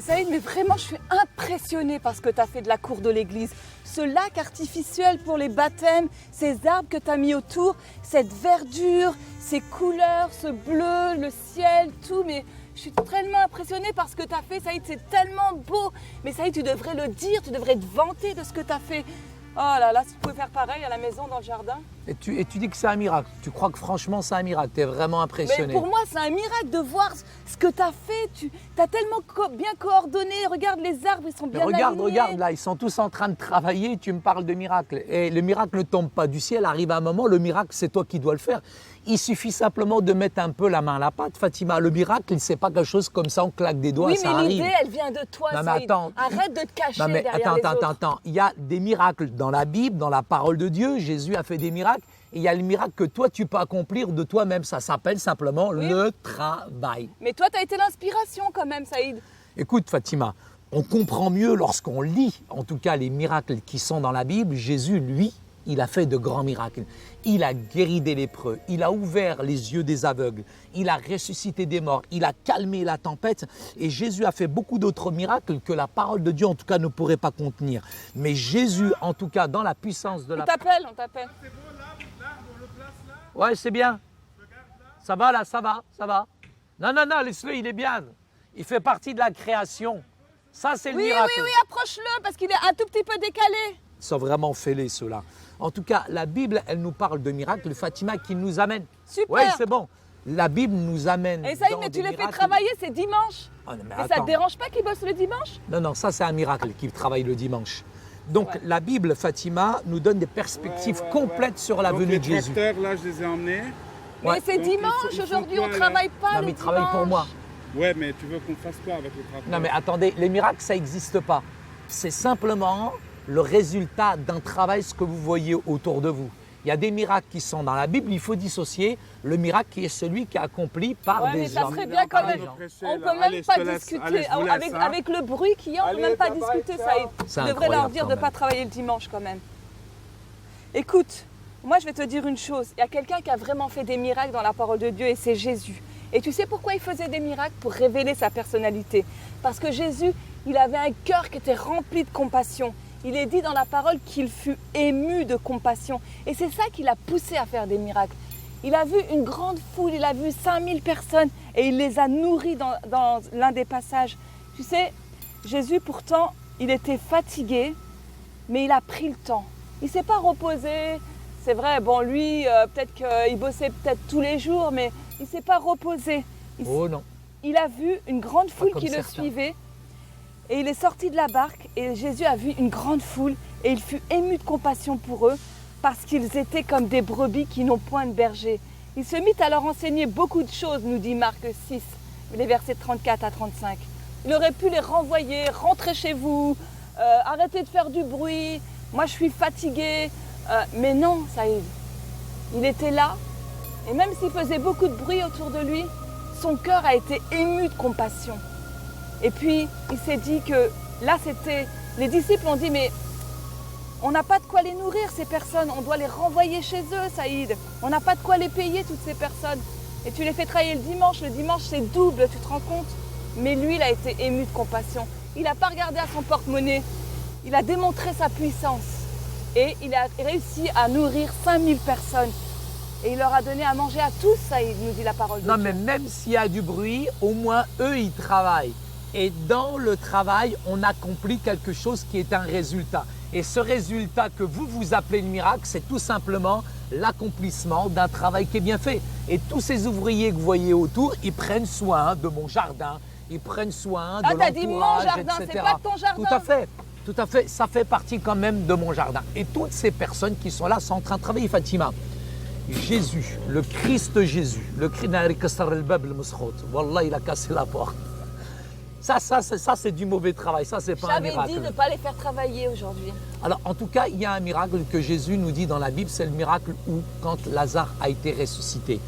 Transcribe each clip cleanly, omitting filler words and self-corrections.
Saïd, mais vraiment, je suis impressionnée par ce que tu as fait de la cour de l'église. Ce lac artificiel pour les baptêmes, ces arbres que tu as mis autour, cette verdure, ces couleurs, ce bleu, le ciel, tout. Mais je suis tellement impressionnée par ce que tu as fait, Saïd, c'est tellement beau. Mais Saïd, tu devrais le dire, tu devrais te vanter de ce que tu as fait. Oh là là, si tu pouvais faire pareil à la maison, dans le jardin. Et tu dis que c'est un miracle. Tu crois que franchement c'est un miracle. Tu es vraiment impressionné. Mais pour moi, c'est un miracle de voir ce que tu as fait. Tu as tellement bien coordonné. Regarde les arbres, ils sont bien alignés. Regarde là, ils sont tous en train de travailler. Tu me parles de miracle. Et le miracle ne tombe pas du ciel. Arrive un moment, le miracle, c'est toi qui dois le faire. Il suffit simplement de mettre un peu la main à la pâte, Fatima. Le miracle, c'est pas quelque chose comme ça, on claque des doigts, oui, ça mais arrive. l'idée, elle vient de toi, Non, mais Saïd. attends. Arrête de te cacher derrière les autres. Attends. Il y a des miracles dans la Bible, dans la parole de Dieu. Jésus a fait des miracles. Et il y a le miracle que toi, tu peux accomplir de toi-même. Ça s'appelle simplement le travail. Mais toi, tu as été l'inspiration quand même, Saïd. Écoute, Fatima, on comprend mieux lorsqu'on lit, en tout cas, les miracles qui sont dans la Bible. Jésus, lui, il a fait de grands miracles. Il a guéri des lépreux, il a ouvert les yeux des aveugles, il a ressuscité des morts, il a calmé la tempête. Et Jésus a fait beaucoup d'autres miracles que la parole de Dieu, en tout cas, ne pourrait pas contenir. Mais Jésus, en tout cas, dans la puissance de la... On t'appelle. Ouais, c'est bien. Ça va là, ça va. Non, laisse-le, il est bien. Il fait partie de la création. Ça, c'est le miracle. Oui, approche-le parce qu'il est un tout petit peu décalé. Ils sont vraiment fêlés, ceux-là. En tout cas, la Bible, elle nous parle de miracles, Fatima, qui nous amène. Super. Oui, c'est bon. La Bible nous amène. Et Saïd, mais tu les fais travailler, c'est dimanche. Oh, non, mais ça te dérange pas qu'ils bossent le dimanche? Non, ça, c'est un miracle qu'ils travaillent le dimanche. Donc, la Bible, Fatima, nous donne des perspectives complètes sur la venue de Jésus. Les tracteurs, là, je les ai emmenés. Mais c'est dimanche, aujourd'hui, on ne travaille pas. Non, mais ils travaillent pour moi. Ouais, mais tu veux qu'on fasse quoi avec les tracteurs? Non, mais attendez, les miracles, ça n'existe pas. C'est simplement le résultat d'un travail, ce que vous voyez autour de vous. Il y a des miracles qui sont dans la Bible, il faut dissocier le miracle qui est celui qui est accompli par des mais ça hommes. serait bien quand même. On ne peut même pas discuter. Avec le bruit qu'il y a, on ne peut même pas discuter, Saïd. Tu devrais leur dire de ne pas travailler le dimanche quand même. Écoute, moi je vais te dire une chose. Il y a quelqu'un qui a vraiment fait des miracles dans la parole de Dieu et c'est Jésus. Et tu sais pourquoi il faisait des miracles? Pour révéler sa personnalité. Parce que Jésus, il avait un cœur qui était rempli de compassion. Il est dit dans la parole qu'il fut ému de compassion. Et c'est ça qui l'a poussé à faire des miracles. Il a vu une grande foule, il a vu 5000 personnes et il les a nourris dans l'un des passages. Tu sais, Jésus pourtant, il était fatigué, mais il a pris le temps. Il ne s'est pas reposé. C'est vrai, bon lui, peut-être qu'il bossait peut-être tous les jours, mais il ne s'est pas reposé. Oh non. Il a vu une grande foule qui le suivait. Et il est sorti de la barque et Jésus a vu une grande foule et il fut ému de compassion pour eux parce qu'ils étaient comme des brebis qui n'ont point de berger. Il se mit à leur enseigner beaucoup de choses, nous dit Marc 6, les versets 34 à 35. Il aurait pu les renvoyer, rentrez chez vous, arrêtez de faire du bruit, moi je suis fatigué. Mais non, Saïd, il était là et même s'il faisait beaucoup de bruit autour de lui, son cœur a été ému de compassion. Et puis, il s'est dit que là, c'était... Les disciples ont dit, mais on n'a pas de quoi les nourrir, ces personnes. On doit les renvoyer chez eux, Saïd. On n'a pas de quoi les payer, toutes ces personnes. Et tu les fais travailler le dimanche. Le dimanche, c'est double, tu te rends compte? Mais lui, il a été ému de compassion. Il n'a pas regardé à son porte-monnaie. Il a démontré sa puissance. Et il a réussi à nourrir 5000 personnes. Et il leur a donné à manger à tous, Saïd, nous dit la parole de Dieu. Non, mais même s'il y a du bruit, au moins eux, ils travaillent. Et dans le travail, on accomplit quelque chose qui est un résultat. Et ce résultat que vous appelez le miracle, c'est tout simplement l'accomplissement d'un travail qui est bien fait. Et tous ces ouvriers que vous voyez autour, ils prennent soin de mon jardin, ils prennent soin de l'entourage, t'as dit mon jardin, c'est pas ton jardin. Tout à fait, ça fait partie quand même de mon jardin. Et toutes ces personnes qui sont là sont en train de travailler, Fatima. Jésus, le Christ Jésus, le Christ, Wallah, il a cassé la porte. Ça c'est du mauvais travail, ça c'est pas un miracle. J'avais dit de ne pas les faire travailler aujourd'hui. Alors en tout cas, il y a un miracle que Jésus nous dit dans la Bible, c'est le miracle où quand Lazare a été ressuscité.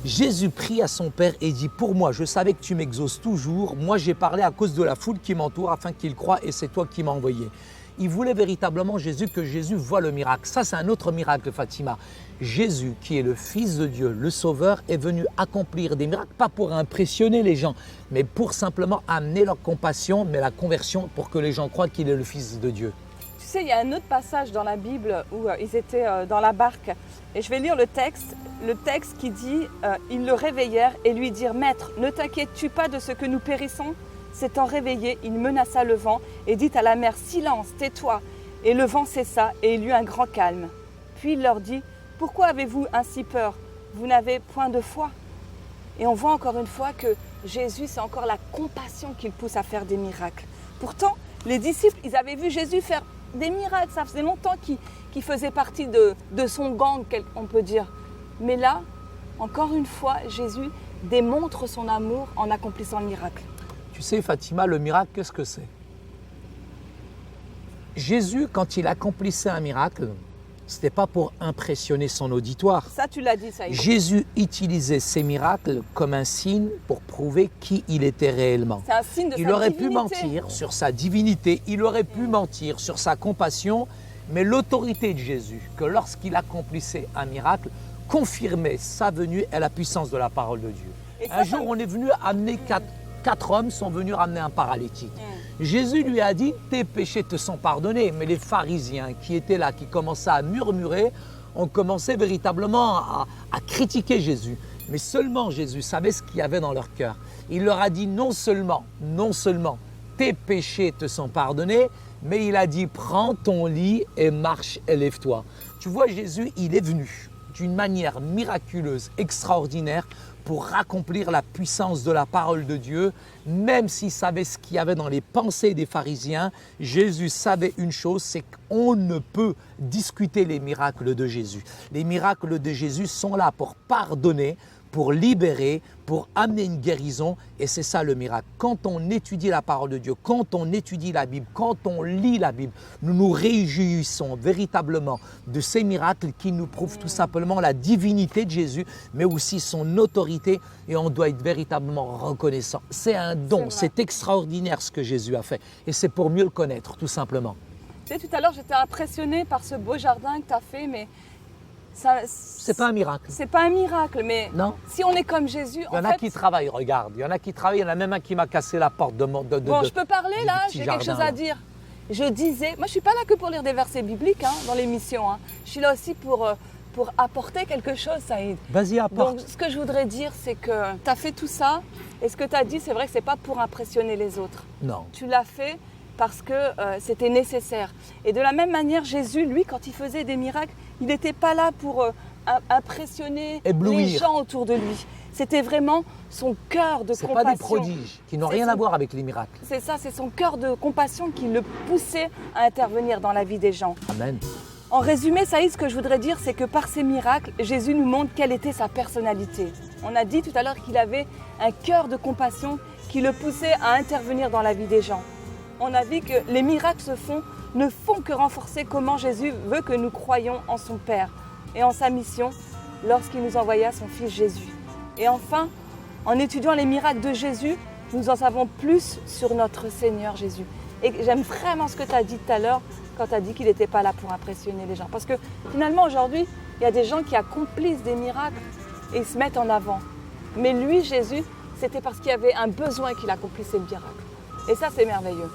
Jésus prie à son Père et dit, pour moi, je savais que tu m'exauces toujours, moi j'ai parlé à cause de la foule qui m'entoure afin qu'il croie et c'est toi qui m'as envoyé. Il voulait véritablement que Jésus voie le miracle. Ça, c'est un autre miracle, Fatima. Jésus, qui est le Fils de Dieu, le Sauveur, est venu accomplir des miracles, pas pour impressionner les gens, mais pour simplement amener leur compassion, mais la conversion, pour que les gens croient qu'il est le Fils de Dieu. Tu sais, il y a un autre passage dans la Bible où ils étaient dans la barque. Et je vais lire le texte qui dit ils le réveillèrent et lui dirent « Maître, ne t'inquiètes-tu pas de ce que nous périssons ?» S'étant réveillé, il menaça le vent et dit à la mer « Silence, tais-toi !» Et le vent cessa et il y eut un grand calme. Puis il leur dit « Pourquoi avez-vous ainsi peur? Vous n'avez point de foi ?» Et on voit encore une fois que Jésus, c'est encore la compassion qui le pousse à faire des miracles. Pourtant, les disciples, ils avaient vu Jésus faire des miracles. Ça faisait longtemps qu'il faisait partie de son gang, on peut dire. Mais là, encore une fois, Jésus démontre son amour en accomplissant le miracle. Tu sais, Fatima, le miracle, qu'est-ce que c'est? Jésus, quand il accomplissait un miracle, ce n'était pas pour impressionner son auditoire. Ça, tu l'as dit, ça y est. Jésus utilisait ces miracles comme un signe pour prouver qui il était réellement. C'est un signe de sa divinité. Il aurait pu mentir sur sa divinité, il aurait pu mentir sur sa compassion, mais l'autorité de Jésus, que lorsqu'il accomplissait un miracle, confirmait sa venue et la puissance de la parole de Dieu. Un jour, on est venu amener quatre hommes sont venus ramener un paralytique. Jésus lui a dit, tes péchés te sont pardonnés. Mais les pharisiens qui étaient là, qui commençaient à murmurer, ont commencé véritablement à critiquer Jésus. Mais seulement Jésus savait ce qu'il y avait dans leur cœur. Il leur a dit non seulement, tes péchés te sont pardonnés, mais il a dit, prends ton lit et marche et lève-toi. Tu vois, Jésus, il est venu d'une manière miraculeuse, extraordinaire, pour accomplir la puissance de la parole de Dieu. Même s'il savait ce qu'il y avait dans les pensées des pharisiens, Jésus savait une chose, c'est qu'on ne peut discuter les miracles de Jésus. Les miracles de Jésus sont là pour pardonner, pour libérer, pour amener une guérison, et c'est ça le miracle. Quand on étudie la parole de Dieu, quand on étudie la Bible, quand on lit la Bible, nous nous réjouissons véritablement de ces miracles qui nous prouvent tout simplement la divinité de Jésus, mais aussi son autorité, et on doit être véritablement reconnaissant. C'est un don, c'est extraordinaire ce que Jésus a fait, et c'est pour mieux le connaître, tout simplement. Tu sais, tout à l'heure, j'étais impressionnée par ce beau jardin que tu as fait, mais c'est pas un miracle. C'est pas un miracle, mais non. Si on est comme Jésus, il y en a qui travaillent, regarde. Il y en a qui travaillent. Il y en a même un qui m'a cassé la porte de mon. Bon, je peux parler là. J'ai quelque chose à dire. Je disais, moi, je suis pas là que pour lire des versets bibliques dans l'émission. Je suis là aussi pour apporter quelque chose, Saïd. Vas-y, apporte. Donc, ce que je voudrais dire, c'est que tu as fait tout ça, et ce que tu as dit, c'est vrai que c'est pas pour impressionner les autres. Non. Tu l'as fait parce que c'était nécessaire. Et de la même manière, Jésus, lui, quand il faisait des miracles, il n'était pas là pour impressionner les gens autour de lui. C'était vraiment son cœur de compassion. Ce pas des prodiges qui n'ont rien à voir avec les miracles. C'est ça, c'est son cœur de compassion qui le poussait à intervenir dans la vie des gens. Amen. En résumé, Saïd, ce que je voudrais dire, c'est que par ces miracles, Jésus nous montre quelle était sa personnalité. On a dit tout à l'heure qu'il avait un cœur de compassion qui le poussait à intervenir dans la vie des gens. On a vu que les miracles ne font que renforcer comment Jésus veut que nous croyions en son Père et en sa mission lorsqu'il nous envoya son Fils Jésus. Et enfin, en étudiant les miracles de Jésus, nous en savons plus sur notre Seigneur Jésus. Et j'aime vraiment ce que tu as dit tout à l'heure quand tu as dit qu'il n'était pas là pour impressionner les gens. Parce que finalement, aujourd'hui, il y a des gens qui accomplissent des miracles et ils se mettent en avant. Mais lui, Jésus, c'était parce qu'il y avait un besoin qu'il accomplissait le miracle. Et ça, c'est merveilleux.